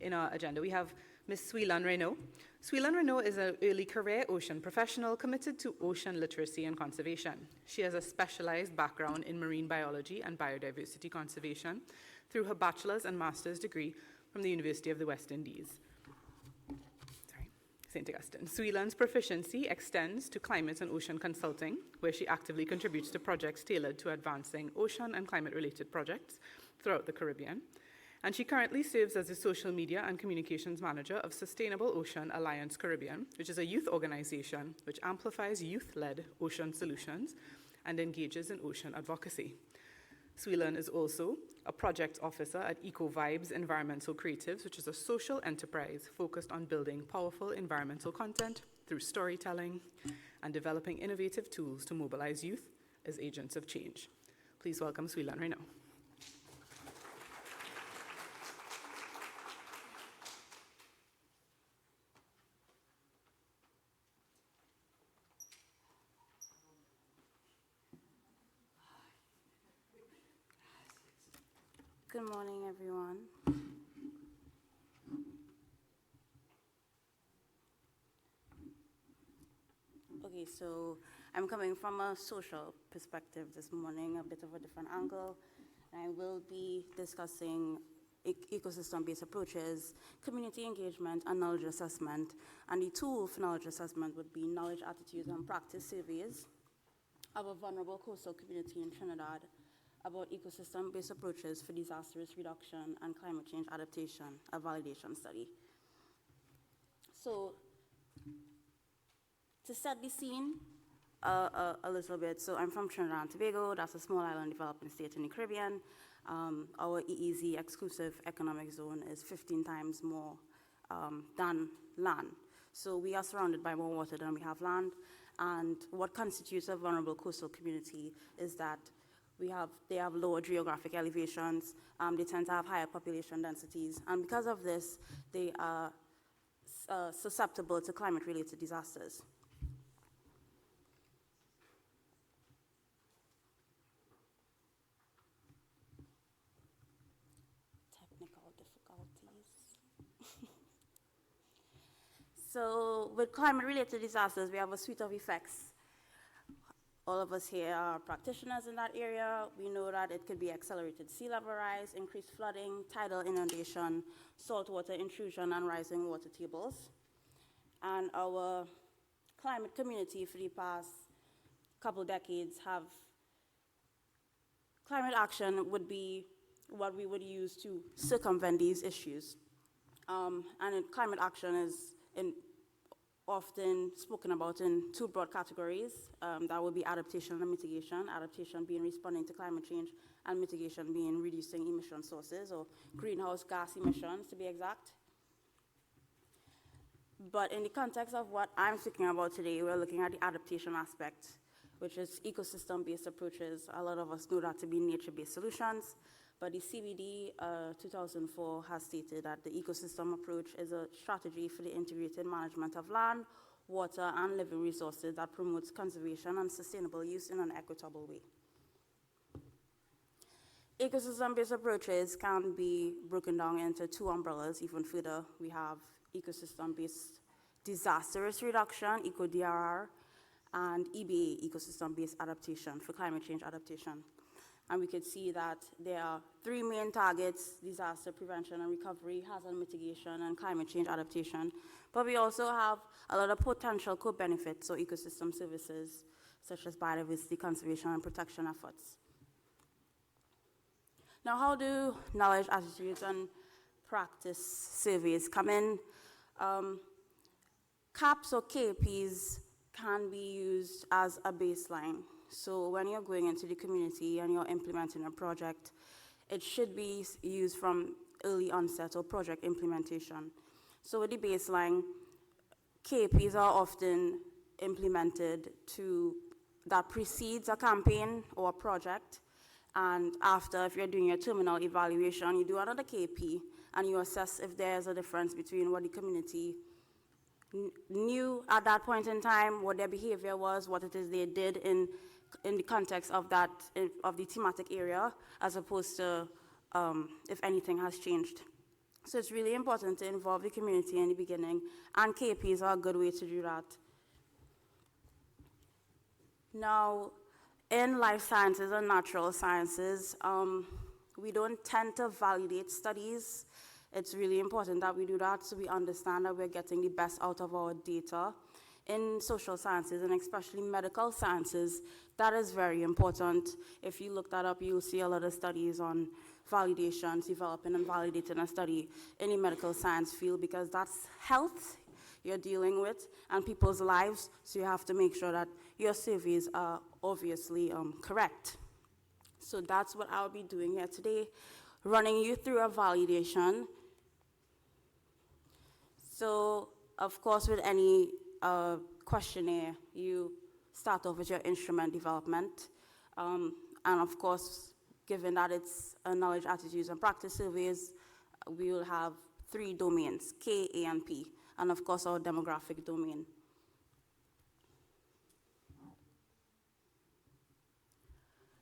in our agenda, we have Ms. Sweelan Renaud. Sweelan Renaud is an early career ocean professional committed to ocean literacy and conservation. She has a specialized background in marine biology and biodiversity conservation through her bachelor's and master's degree from the University of the West Indies. St. Augustine. Sweelan's proficiency extends to climate and ocean consulting, where she actively contributes to projects tailored to advancing ocean and climate-related projects throughout the Caribbean. And she currently serves as the social media and communications manager of Sustainable Ocean Alliance Caribbean, which is a youth organization which amplifies youth-led ocean solutions and engages in ocean advocacy. Sweelan is also a project officer at Eco Vibes Environmental Creatives, which is a social enterprise focused on building powerful environmental content through storytelling and developing innovative tools to mobilize youth as agents of change. Please welcome Sweelan Renaud. Good morning, everyone. Okay, so I'm coming from a social perspective this morning, a bit of a different angle. I will be discussing ecosystem-based approaches, community engagement, and knowledge assessment. And the tool for knowledge assessment would be knowledge, attitudes, and practice surveys of a vulnerable coastal community in Trinidad about ecosystem-based approaches for disaster risk reduction and climate change adaptation, a validation study. So, to set the scene a little bit, so I'm from Trinidad and Tobago. That's a small island developing state in the Caribbean. Our EEZ, exclusive economic zone, is 15 times more than land. So we are surrounded by more water than we have land. And what constitutes a vulnerable coastal community is that they have lower geographic elevations, they tend to have higher population densities, and because of this, they are susceptible to climate-related disasters. Technical difficulties. So with climate-related disasters, we have a suite of effects. All of us here are practitioners in that area. We know that it could be accelerated sea level rise, increased flooding, tidal inundation, saltwater intrusion, and rising water tables. And our climate community for the past couple decades climate action would be what we would use to circumvent these issues. Climate action is often spoken about in two broad categories. That would be adaptation and mitigation. Adaptation being responding to climate change, and mitigation being reducing emission sources, or greenhouse gas emissions to be exact. But in the context of what I'm speaking about today, we're looking at the adaptation aspect, which is ecosystem-based approaches. A lot of us know that to be nature-based solutions. But the CBD 2004 has stated that the ecosystem approach is a strategy for the integrated management of land, water, and living resources that promotes conservation and sustainable use in an equitable way. Ecosystem-based approaches can be broken down into two umbrellas even further. We have ecosystem-based disaster risk reduction, ECO-DRR, and EbA, ecosystem-based adaptation for climate change adaptation. And we could see that there are three main targets: disaster prevention and recovery, hazard mitigation, and climate change adaptation. But we also have a lot of potential co-benefits, so ecosystem services, such as biodiversity conservation and protection efforts. Now, how do knowledge, attitudes, and practice surveys come in? CAPs or KPs can be used as a baseline. So when you're going into the community and you're implementing a project, it should be used from early onset or project implementation. So with the baseline, KPs are often implemented that precedes a campaign or a project. And after, if you're doing your terminal evaluation, you do another KP and you assess if there's a difference between what the community knew at that point in time, what their behavior was, what it is they did in the context of of the thematic area, as opposed to if anything has changed. So it's really important to involve the community in the beginning, and KPs are a good way to do that. Now, in life sciences and natural sciences, we don't tend to validate studies. It's really important that we do that so we understand that we're getting the best out of our data. In social sciences, and especially medical sciences, that is very important. If you look that up, you'll see a lot of studies on validations, developing and validating a study in the medical science field, because that's health you're dealing with and people's lives, so you have to make sure that your surveys are obviously correct. So that's what I'll be doing here today, running you through a validation. So, of course, with any questionnaire, you start off with your instrument development. And of course, given that it's a knowledge, attitudes, and practice surveys, we will have 3 domains, K, A, and P, and of course, our demographic domain.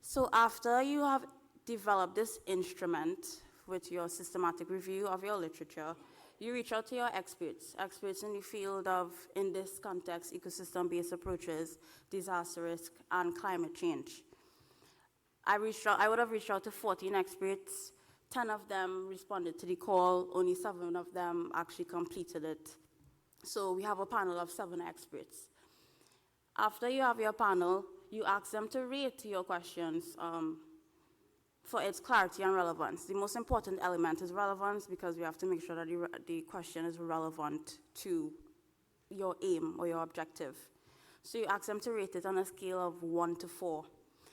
So after you have developed this instrument with your systematic review of your literature, you reach out to your experts in the field of, in this context, ecosystem-based approaches, disaster risk, and climate change. I would have reached out to 14 experts. 10 of them responded to the call. Only 7 of them actually completed it. So we have a panel of 7 experts. After you have your panel, you ask them to rate your questions for its clarity and relevance. The most important element is relevance, because we have to make sure that the question is relevant to your aim or your objective. So you ask them to rate it on a scale of 1 to 4,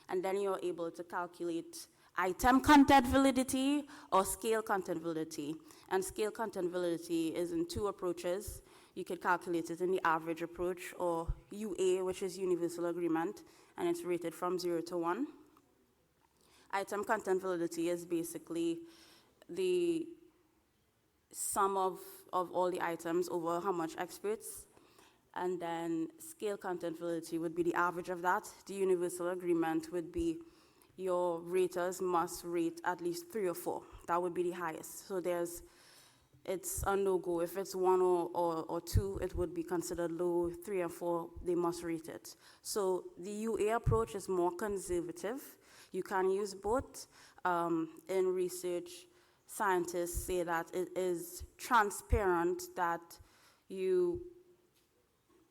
and then you're able to calculate item content validity or scale content validity. And scale content validity is in 2 approaches. You could calculate it in the average approach, or UA, which is universal agreement, and it's rated from 0 to 1. Item content validity is basically the sum of all the items over how much experts. And then scale content validity would be the average of that. The universal agreement would be your raters must rate at least 3 or 4. That would be the highest. So it's a no-go. If it's 1 or 2, it would be considered low. 3 and 4, they must rate it. So the UA approach is more conservative. You can use both. In research, scientists say that it is transparent that you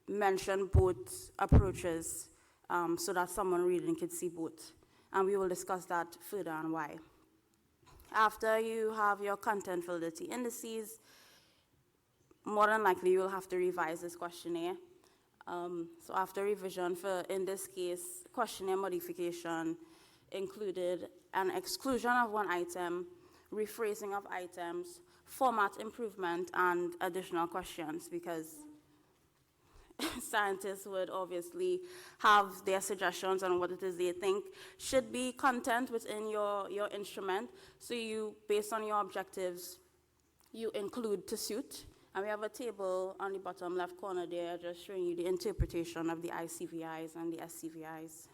mention both approaches so that someone reading could see both. And we will discuss that further and why. After you have your content validity indices, more than likely you will have to revise this questionnaire. So after revision, for, in this case, questionnaire modification included an exclusion of 1 item, rephrasing of items, format improvement, and additional questions, because scientists would obviously have their suggestions on what it is they think should be content within your instrument. So you, based on your objectives, you include to suit. And we have a table on the bottom left corner there just showing you the interpretation of the ICVIs and the SCVIs.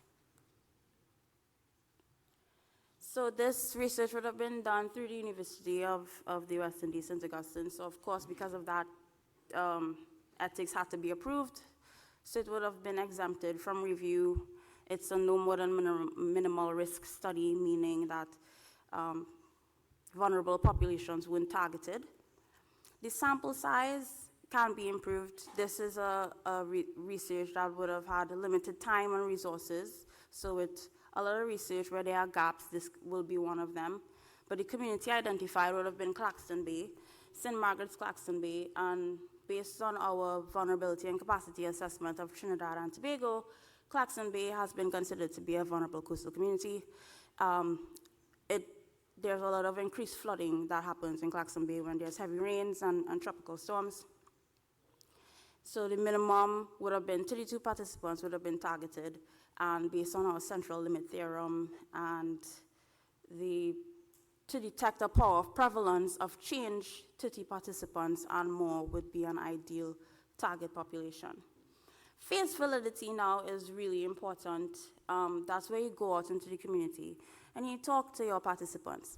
So this research would have been done through the University of the West Indies, St. Augustine. So of course, because of that, ethics had to be approved. So it would have been exempted from review. It's a no more than minimal risk study, meaning that vulnerable populations weren't targeted. The sample size can be improved. This is a research that would have had limited time and resources. So with a lot of research where there are gaps, this will be one of them. But the community identified would have been Claxton Bay, St. Margaret's Claxton Bay, and based on our vulnerability and capacity assessment of Trinidad and Tobago, Claxton Bay has been considered to be a vulnerable coastal community. There's a lot of increased flooding that happens in Claxton Bay when there's heavy rains and tropical storms. So the minimum would have been 32 participants would have been targeted, and based on our central limit theorem and to detect a power of prevalence of change, 30 participants and more would be an ideal target population. Phase validity now is really important. That's where you go out into the community and you talk to your participants.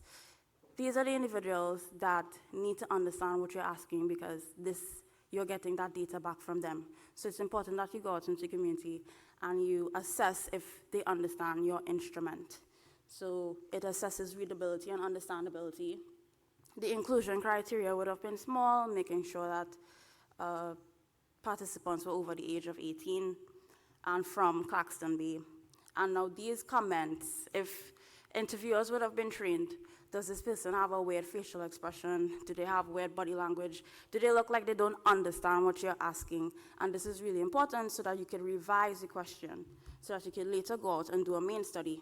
these are the individuals that need to understand what you're asking, because you're getting that data back from them. So it's important that you go out into the community and you assess if they understand your instrument. So it assesses readability and understandability. The inclusion criteria would have been small, making sure that participants were over the age of 18 and from Claxton Bay. And now these comments, if interviewers would have been trained, does this person have a weird facial expression? Do they have weird body language? Do they look like they don't understand what you're asking? And this is really important so that you can revise the question, so that you can later go out and do a main study.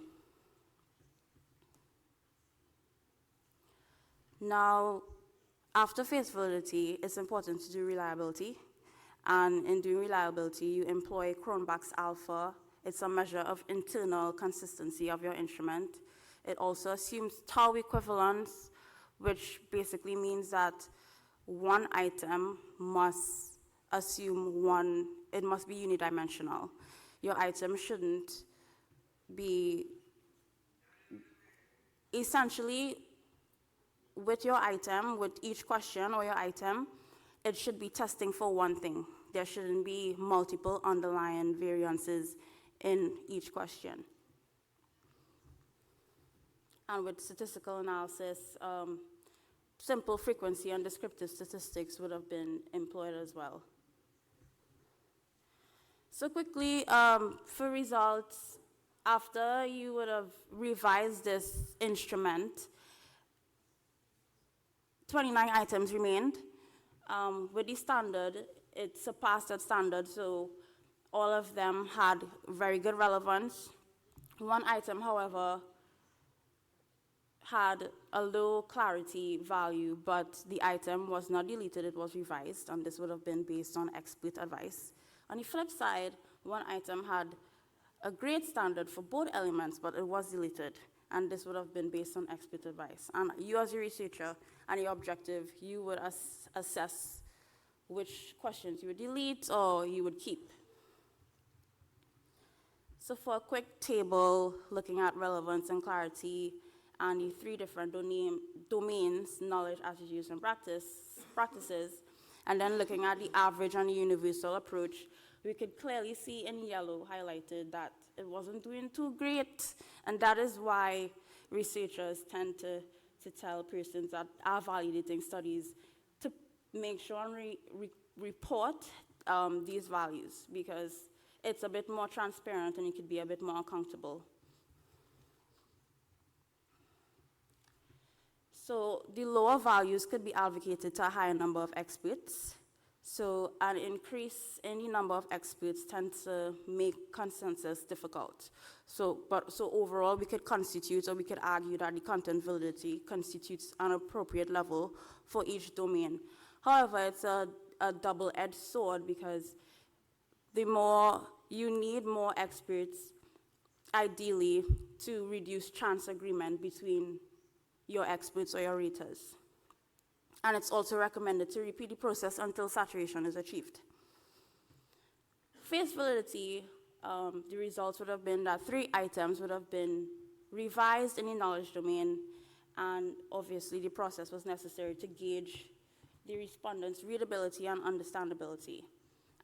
Now, after face validity, it's important to do reliability. And in doing reliability, you employ Cronbach's alpha. It's a measure of internal consistency of your instrument. It also assumes tau equivalence, which basically means that one item must assume it must be unidimensional. Your item shouldn't be, essentially, with your item, with each question or your item, it should be testing for one thing. There shouldn't be multiple underlying variances in each question. And with statistical analysis, simple frequency and descriptive statistics would have been employed as well. So quickly, for results, after you would have revised this instrument, 29 items remained. With the standard, it surpassed that standard, so all of them had very good relevance. One item, however, had a low clarity value, but the item was not deleted, it was revised, and this would have been based on expert advice. On the flip side, one item had a great standard for both elements, but it was deleted, and this would have been based on expert advice. And you as a researcher and your objective, you would assess which questions you would delete or you would keep. So for a quick table looking at relevance and clarity and the three different domains, knowledge, attitudes, and practices, and then looking at the average and the universal approach, we could clearly see in yellow highlighted that it wasn't doing too great, and that is why researchers tend to tell persons that are validating studies to make sure and report these values, because it's a bit more transparent and you could be a bit more accountable. So the lower values could be advocated to a higher number of experts. So an increase in the number of experts tends to make consensus difficult. So overall, we could constitute, or we could argue that the content validity constitutes an appropriate level for each domain. However, it's a double-edged sword, because the more you need more experts, ideally, to reduce chance agreement between your experts or your raters. And it's also recommended to repeat the process until saturation is achieved. Face validity, the results would have been that 3 items would have been revised in the knowledge domain, and obviously the process was necessary to gauge the respondents' readability and understandability,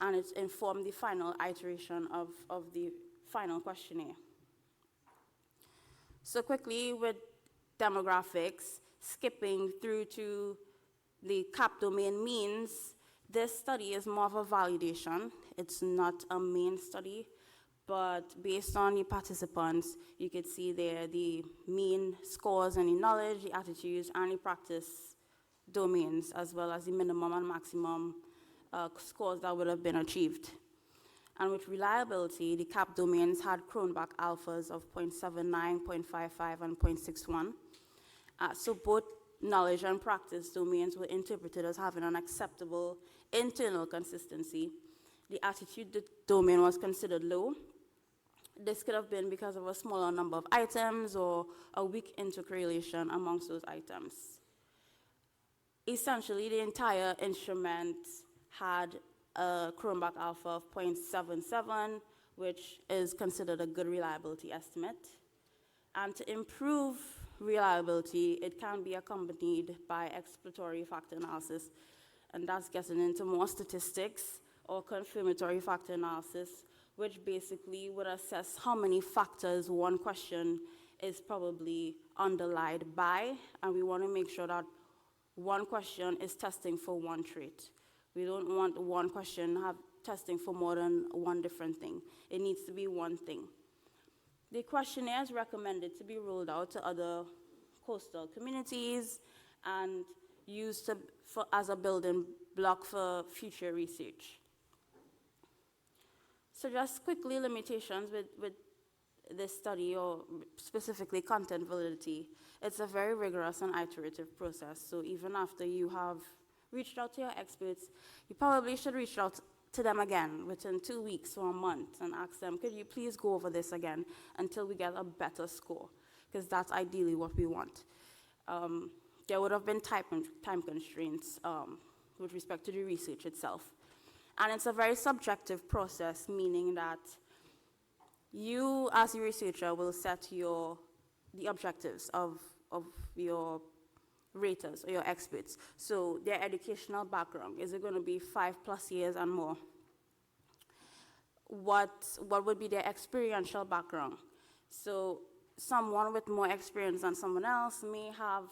and it informed the final iteration of the final questionnaire. So quickly, with demographics, skipping through to the CAP domain means this study is more of a validation. It's not a main study, but based on the participants, you could see there the mean scores and the knowledge, the attitudes, and the practice domains, as well as the minimum and maximum scores that would have been achieved. And with reliability, the CAP domains had Cronbach alphas of 0.79, 0.55, and 0.61. So both knowledge and practice domains were interpreted as having an acceptable internal consistency. The attitude domain was considered low. This could have been because of a smaller number of items or a weak intercorrelation amongst those items. Essentially, the entire instrument had a Cronbach alpha of 0.77, which is considered a good reliability estimate. And to improve reliability, it can be accompanied by exploratory factor analysis, and that's getting into more statistics, or confirmatory factor analysis, which basically would assess how many factors one question is probably underlied by, and we want to make sure that one question is testing for one trait. We don't want one question testing for more than one different thing. It needs to be one thing. The questionnaire is recommended to be rolled out to other coastal communities and used as a building block for future research. So just quickly, limitations with this study, or specifically content validity. It's a very rigorous and iterative process. So even after you have reached out to your experts, you probably should reach out to them again within 2 weeks or a month and ask them, could you please go over this again until we get a better score? Because that's ideally what we want. There would have been time constraints with respect to the research itself. And it's a very subjective process, meaning that you, as a researcher, will set the objectives of your raters or your experts. So their educational background, is it going to be 5+ years and more? What would be their experiential background? So someone with more experience than someone else may have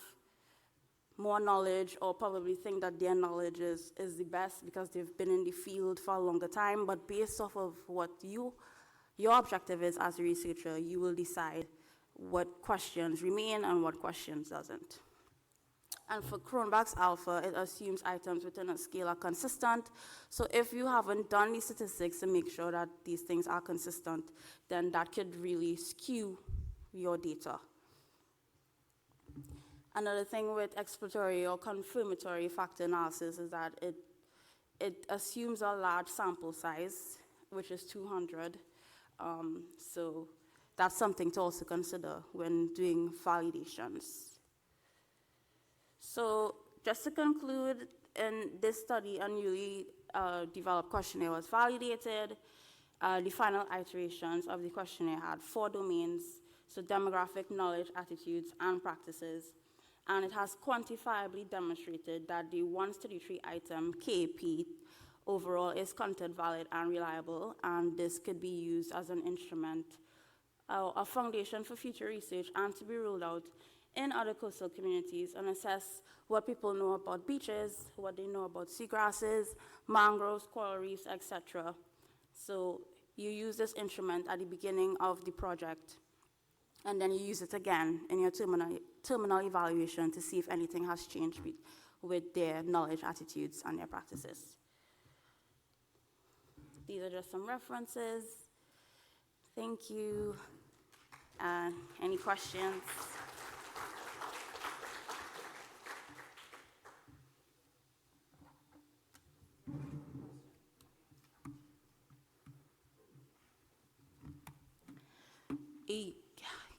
more knowledge, or probably think that their knowledge is the best because they've been in the field for a longer time, but based off of what your objective is as a researcher, you will decide what questions remain and what questions doesn't. And for Cronbach's alpha, it assumes items within a scale are consistent. So if you haven't done the statistics to make sure that these things are consistent, then that could really skew your data. Another thing with exploratory or confirmatory factor analysis is that it assumes a large sample size, which is 200. So that's something to also consider when doing validations. So just to conclude, in this study, a newly developed questionnaire was validated. The final iterations of the questionnaire had 4 domains, so demographic, knowledge, attitudes, and practices. And it has quantifiably demonstrated that the 133 item KP overall is content valid and reliable, and this could be used as an instrument, a foundation for future research, and to be rolled out in other coastal communities and assess what people know about beaches, what they know about seagrasses, mangroves, coral reefs, etc. So you use this instrument at the beginning of the project, and then you use it again in your terminal evaluation to see if anything has changed with their knowledge, attitudes, and their practices. These are just some references. Thank you. Any questions?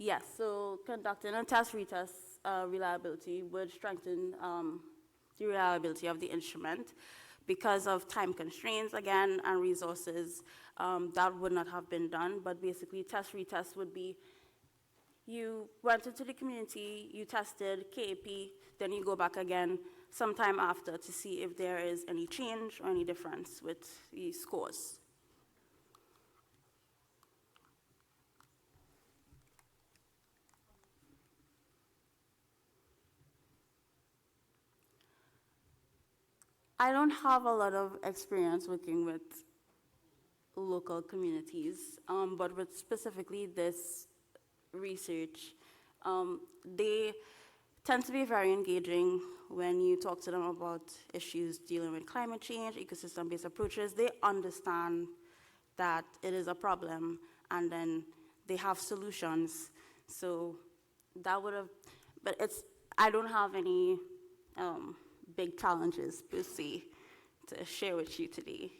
Yes, so conducting a test-retest reliability would strengthen the reliability of the instrument. Because of time constraints, again, and resources, that would not have been done, but basically test-retest would be, you went into the community, you tested KAP, then you go back again sometime after to see if there is any change or any difference with the scores. I don't have a lot of experience working with local communities, but with specifically this research, they tend to be very engaging when you talk to them about issues dealing with climate change, ecosystem-based approaches. They understand that it is a problem, and then they have solutions. So that would have, but I don't have any big challenges per se to share with you today.